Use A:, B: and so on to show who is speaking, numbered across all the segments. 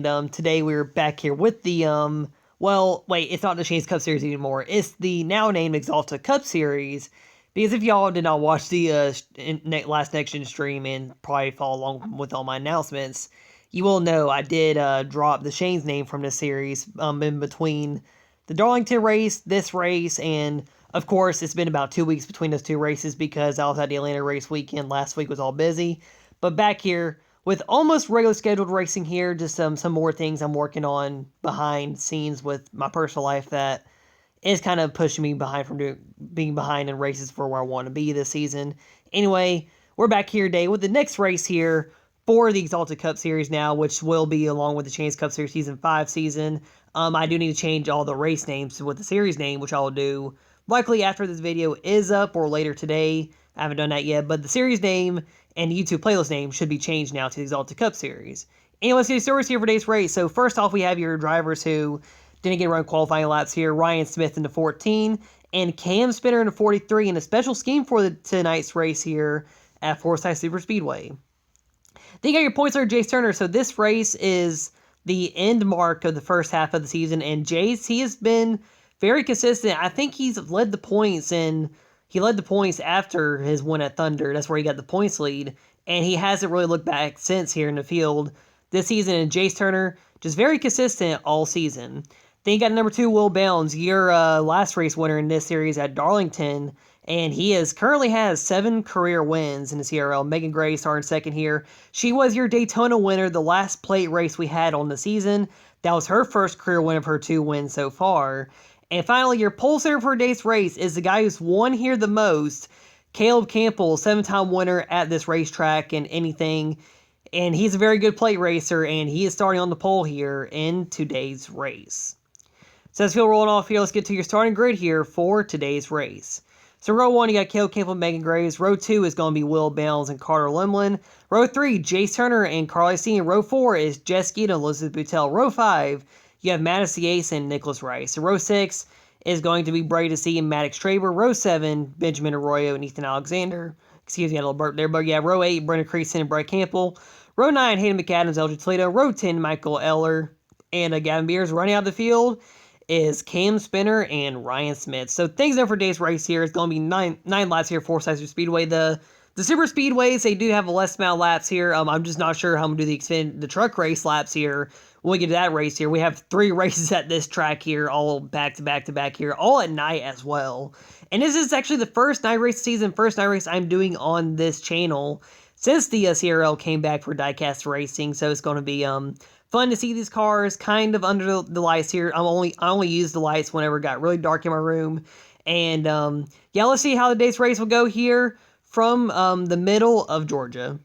A: And today we're back here with the well, wait, it's not the Shane's Cup Series anymore. It's the now named Axalta Cup Series. Because if y'all did not watch the last Next Gen stream and probably follow along with all my announcements, you will know I did drop the Shane's name from the series in between the Darlington race, this race, and of course it's been about 2 weeks between those two races because I was at the Atlanta race weekend. Last week was all busy. But back here with almost regular scheduled racing here, just some more things I'm working on behind scenes with my personal life that is kind of pushing me behind from being behind in races for where I want to be this season. Anyway, we're back here today with the next race here for the Axalta Cup Series now, which will be along with the Chains Cup Series Season 5 season. I do need to change all the race names with the series name, which I will do likely after this video is up or later today. I haven't done that yet, but the series name and YouTube playlist name should be changed now to the Axalta Cup Series. Anyway, let's get the stories here for today's race. So first off, we have your drivers who didn't get around qualifying laps here. Ryan Smith in the 14 and Cam Spinner in the 43 in a special scheme for tonight's race here at Forsyth Superspeedway. Then you got your points leader, Jace Turner. So this race is the end mark of the first half of the season, and Jace, he has been very consistent. I think he's led the points, and he led the points after his win at Thunder. That's where he got the points lead, and he hasn't really looked back since here in the field this season. And Jace Turner, just very consistent all season. Then you got number 2, Will Bounds, your last race winner in this series at Darlington, and he currently has 7 career wins in the CRL. Megan Gray starting second here. She was your Daytona winner, the last plate race we had on the season. That was her first career win of her 2 wins so far. And finally, your pole sitter for today's race is the guy who's won here the most, Caleb Campbell, 7-time winner at this racetrack and anything. And he's a very good plate racer, and he is starting on the pole here in today's race. So let's go rolling off here. Let's get to your starting grid here for today's race. So row 1, you got Caleb Campbell and Megan Graves. Row 2 is going to be Will Bounds and Carter Limlin. Row 3, Jace Turner and Carly C. And row 4 is Jess Skeeta and Elizabeth Boutel. Row 5, you have Madison Yates and Nicholas Rice. So row 6 is going to be Brady C. and Maddox Traber. Row 7, Benjamin Arroyo and Ethan Alexander. Excuse me, I had a little burp there. But yeah, row 8, Brendan Creason and Brett Campbell. Row 9, Hayden McAdams, Eldridge Toledo. Row 10, Michael Eller and Gavin Beers. Running out of the field is Cam Spinner and Ryan Smith. So things done for today's race here. It's going to be nine laps here for Forsyth Speedway. The Super Speedways, they do have a less amount of laps here. I'm just not sure how I'm going to do the truck race laps here when we get to that race here. We have 3 races at this track here, all back to back to back here, all at night as well. And this is actually the first night race season, first night race I'm doing on this channel since the CRL came back for diecast racing. So it's going to be fun to see these cars kind of under the lights here. I only use the lights whenever it got really dark in my room. And yeah, let's see how today's race will go here from the middle of Georgia.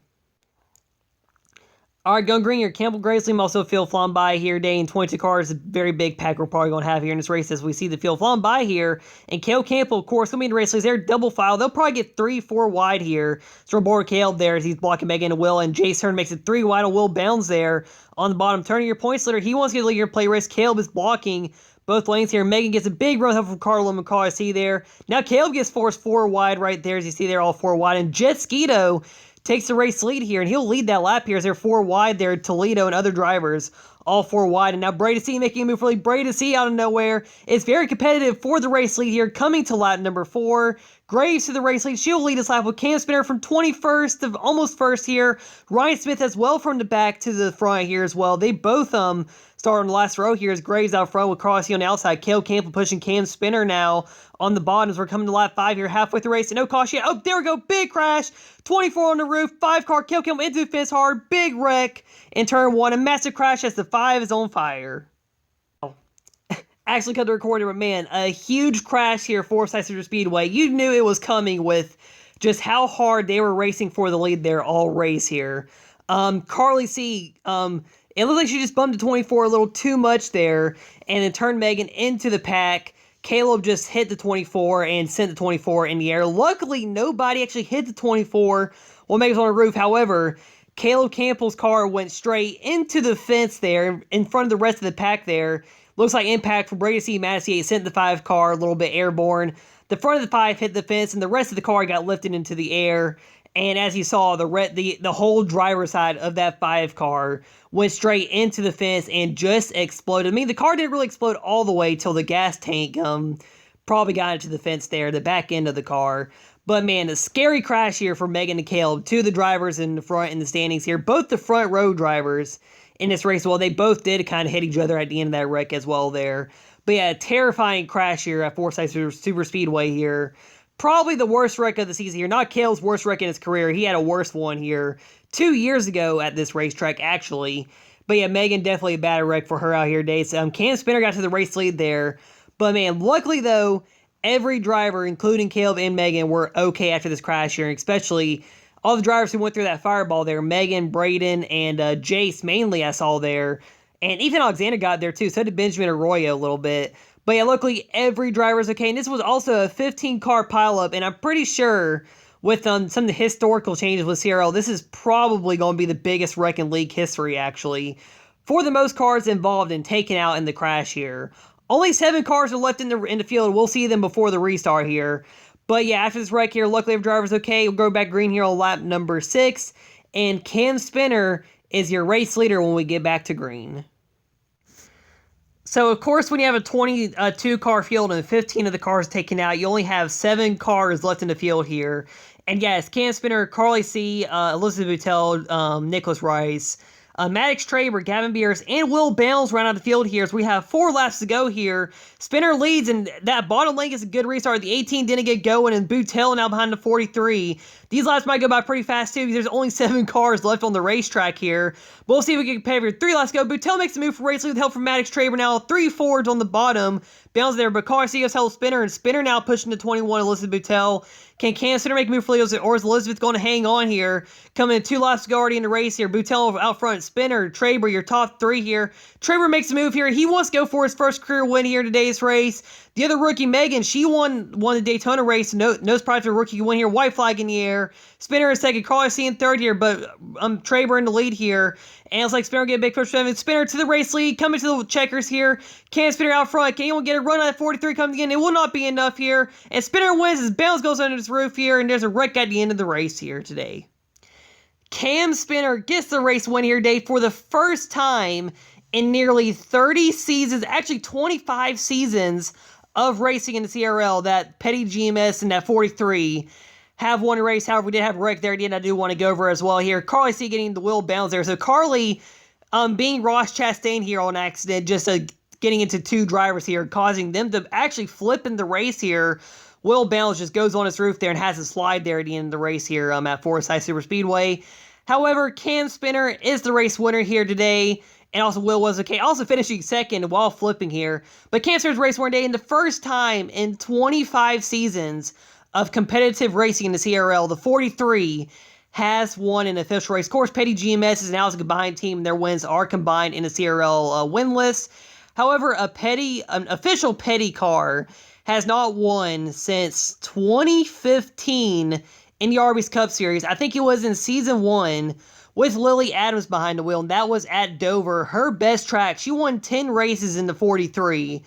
A: All right, going green here. Campbell Graceland, also field flying by here today in 22 cars. A very big pack we're probably going to have here in this race as we see the field flying by here. And Cale Campbell, of course, going to be in the race leads. They're double file. They'll probably get 3-4 wide here. So we're board Caleb there as he's blocking Megan and Will. And Jace Turner makes it 3 wide on Will Bounds there on the bottom. Turning your points leader. He wants to get a leader play race. Caleb is blocking both lanes here. Megan gets a big run up from Carlo and Carl. I see there. Now Caleb gets forced 4 wide right there as you see there, all 4 wide. And Jet Skeeto takes the race lead here, and he'll lead that lap here as they're 4 wide there. Toledo and other drivers all 4 wide. And now Brady C making a move for lead. Brady C out of nowhere. It's very competitive for the race lead here, coming to lap number 4. Graves to the race lead. She'll lead us lap with Cam Spinner from 21st to almost first here. Ryan Smith as well from the back to the front here as well. They both start on the last row here as Graves out front with Crossy on the outside. Caleb Campbell pushing Cam Spinner now on the bottom as we're coming to lap 5 here, halfway through the race. And no caution yet. Oh, there we go. Big crash. 24 on the roof. 5 car. Caleb Campbell into the fence hard. Big wreck in turn 1. A massive crash as the 5 is on fire. Actually cut the recording, but man, a huge crash here for Forsyth Superspeedway. You knew it was coming with just how hard they were racing for the lead there all race here. Carly C, it looked like she just bumped to 24 a little too much there, and then turned Megan into the pack. Caleb just hit the 24 and sent the 24 in the air. Luckily, nobody actually hit the 24 while Megan's on the roof. However, Caleb Campbell's car went straight into the fence there in front of the rest of the pack there. Looks like impact from Brady C. Madison sent the 5 car a little bit airborne. The front of the 5 hit the fence, and the rest of the car got lifted into the air. And as you saw, the whole driver's side of that 5 car went straight into the fence and just exploded. I mean, the car didn't really explode all the way till the gas tank probably got into the fence there, the back end of the car. But man, a scary crash here for Megan and Caleb, two of the drivers in the front in the standings here. Both the front row drivers in this race, well, they both did kind of hit each other at the end of that wreck as well there. But yeah, terrifying crash here at Forsyth Superspeedway here. Probably the worst wreck of the season here. Not Caleb's worst wreck in his career. He had a worse one here 2 years ago at this racetrack, actually. But yeah, Megan, definitely a bad wreck for her out here today. So, Cam Spinner got to the race lead there. But man, luckily though, every driver, including Caleb and Megan, were okay after this crash here, especially all the drivers who went through that fireball there. Megan, Braden, and Jace mainly I saw there. And Ethan Alexander got there too, so did Benjamin Arroyo a little bit. But yeah, luckily every driver's okay. And this was also a 15-car pileup, and I'm pretty sure with some of the historical changes with CRL, this is probably going to be the biggest wreck in league history, actually, for the most cars involved and taken out in the crash here. Only 7 cars are left in the field. We'll see them before the restart here. But yeah, after this wreck here, luckily every driver's okay. We'll go back green here on lap number 6. And Cam Spinner is your race leader when we get back to green. So, of course, when you have a 22-car field and 15 of the cars taken out, you only have 7 cars left in the field here. And yes, Cam Spinner, Carly C., Elizabeth Boutel, Nicholas Rice, Maddox Traber, Gavin Beers, and Will Bales run out of the field here. So we have 4 laps to go here. Spinner leads, and that bottom lane is a good restart. The 18 didn't get going, and Boutel now behind the 43. These laps might go by pretty fast, too, because there's only 7 cars left on the racetrack here. But we'll see if we can compare here. 3 laps to go. Boutel makes a move for race lead with help from Maddox Traber now. 3 Fords on the bottom. Bales there, but Carly C goes help Spinner, and Spinner now pushing to 21, Elizabeth Boutel. Can Cam Spinner make a move for Leos, or is Elizabeth going to hang on here? Coming in 2 laps to go already in the race here. Boutel out front, Spinner, Traber, your top 3 here. Traber makes a move here. He wants to go for his first career win here in today's race. The other rookie, Megan, she won the Daytona race. No surprise for a rookie win here. White flag in the air. Spinner in second. Carly C in third here, but Traber in the lead here. And it's like Spinner get a big push for him. Spinner to the race lead. Coming to the checkers here. Cam Spinner out front. Can anyone get a run on that 43 coming again? It will not be enough here. And Spinner wins as Bounce goes under his roof here. And there's a wreck at the end of the race here today. Cam Spinner gets the race win here today for the first time in nearly 30 seasons, actually 25 seasons of racing in the CRL, that Petty GMS and that 43 have won a race. However, we did have a wreck there at the end I do want to go over as well here. Carly C getting the wheel bounce there. So Carly, being Ross Chastain here on accident, just getting into 2 drivers here, causing them to actually flip in the race here. Will Bales just goes on his roof there and has a slide there at the end of the race here at Forsyth Superspeedway. However, Cam Spinner is the race winner here today. And also Will was okay, also finishing second while flipping here. But Cam Spinner's race winner today, and the first time in 25 seasons of competitive racing in the CRL, the 43 has won an official race. Of course, Petty GMS is now as a combined team, and their wins are combined in the CRL win list. However, an official Petty car has not won since 2015 in the Arby's Cup Series. I think it was in Season 1 with Lily Adams behind the wheel, and that was at Dover, her best track. She won 10 races in the 43,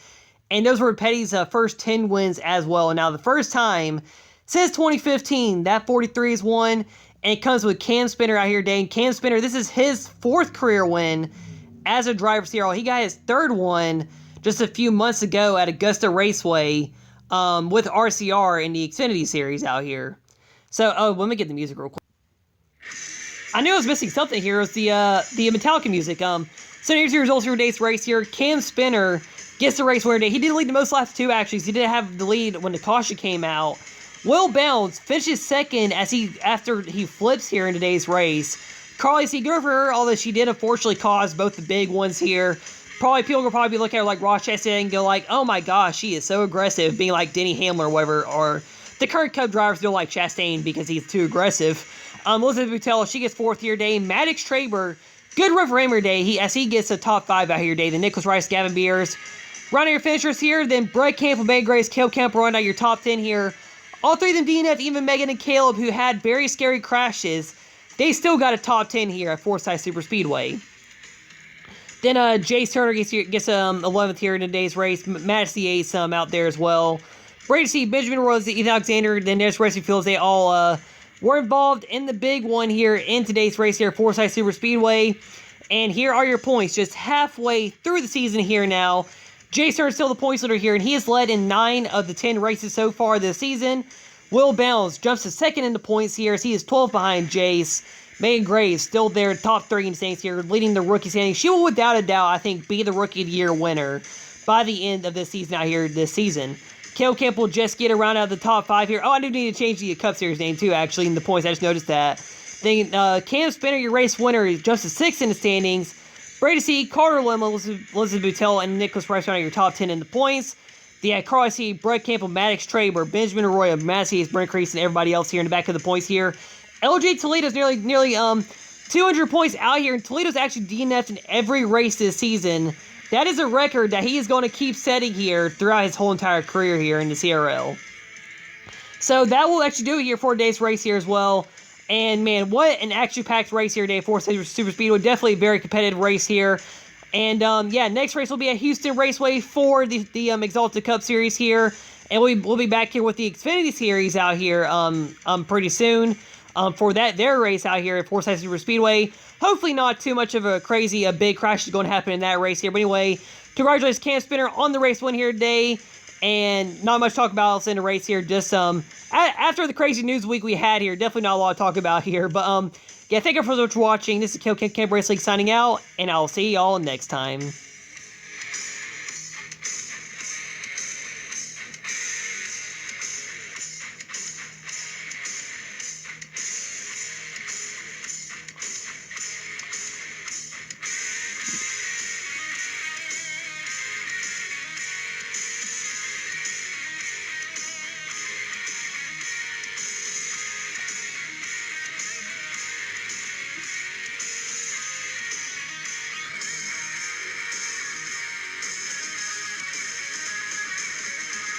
A: and those were Petty's first 10 wins as well. And now the first time since 2015 that 43 is won, and it comes with Cam Spinner out here today. And Cam Spinner, this is his 4th career win as a driver for CRL. He got his 3rd one just a few months ago at Augusta Raceway with RCR in the Xfinity Series out here. So, let me get the music real quick. I knew I was missing something here. It was the Metallica music. So here's your results for today's race here. Cam Spinner gets the race winner today. He did lead the most laps too, actually. So he did have the lead when the caution came out. Will Bounce finishes second after he flips here in today's race. Carly C, good for her, although she did unfortunately cause both the big ones here. People will probably be looking at her like Ross Chastain and go like, oh my gosh, she is so aggressive, being like Denny Hamlin or whatever, or the current Cup drivers don't like Chastain because he's too aggressive. Elizabeth Boutel, she gets 4th here today. Maddox Traber, good run for him today. As he gets a top 5 out here today. The Nicholas Rice, Gavin Beers. Rounding your finishers here, then Brett Campbell, Ben Grace, Caleb Campbell run out your top 10 here. All 3 of them DNF, even Megan and Caleb, who had very scary crashes, they still got a top 10 here at Forsyth Superspeedway. Then Jace Turner gets 11th here in today's race. Maddox the Ace out there as well. Brady C, Benjamin Rose, Ethan Alexander, then there's Racing Fields. They all We're involved in the big one here in today's race here, Forsyth Superspeedway. And here are your points, just halfway through the season here now. Jason is still the points leader here, and he has led in 9 of the 10 races so far this season. Will Bounds jumps to second in the points here, as he is 12 behind Jace. Megan Gray still there, top 3 in standings here, leading the rookie standings. She will, without a doubt, I think, be the Rookie of the Year winner by the end of this season out here this season. Kel Kemp will just get around out of the top 5 here. Oh, I do need to change the Cup Series name, too, actually, in the points. I just noticed that. Then Cam Spinner, your race winner, jumps to 6th in the standings. Brady C, Carter Lim, Elizabeth Boutel, and Nicholas Price are your top 10 in the points. The Carl C, Brett Campbell, Maddox Traber, Benjamin Arroyo, Massey, Brent Crease, and everybody else here in the back of the points here. LJ Toledo's nearly 200 points out here, and Toledo's actually DNF'd in every race this season. That is a record that he is going to keep setting here throughout his whole entire career here in the CRL. So that will actually do it here for today's race here as well. And man, what an action-packed race here today for Superspeedway. Definitely a very competitive race here. And yeah, next race will be at Houston Raceway for the Axalta Cup Series here. And we'll be back here with the Xfinity Series out here pretty soon for their race out here at Forsyth Superspeedway. Hopefully not too much of a big crash is going to happen in that race here. But anyway, congratulations Cam Spinner on the race win here today. And not much to talk about else in the race here. Just after the crazy news week we had here, definitely not a lot to talk about here. But yeah, thank you for so much for watching. This is Camp Race League signing out, and I'll see y'all next time.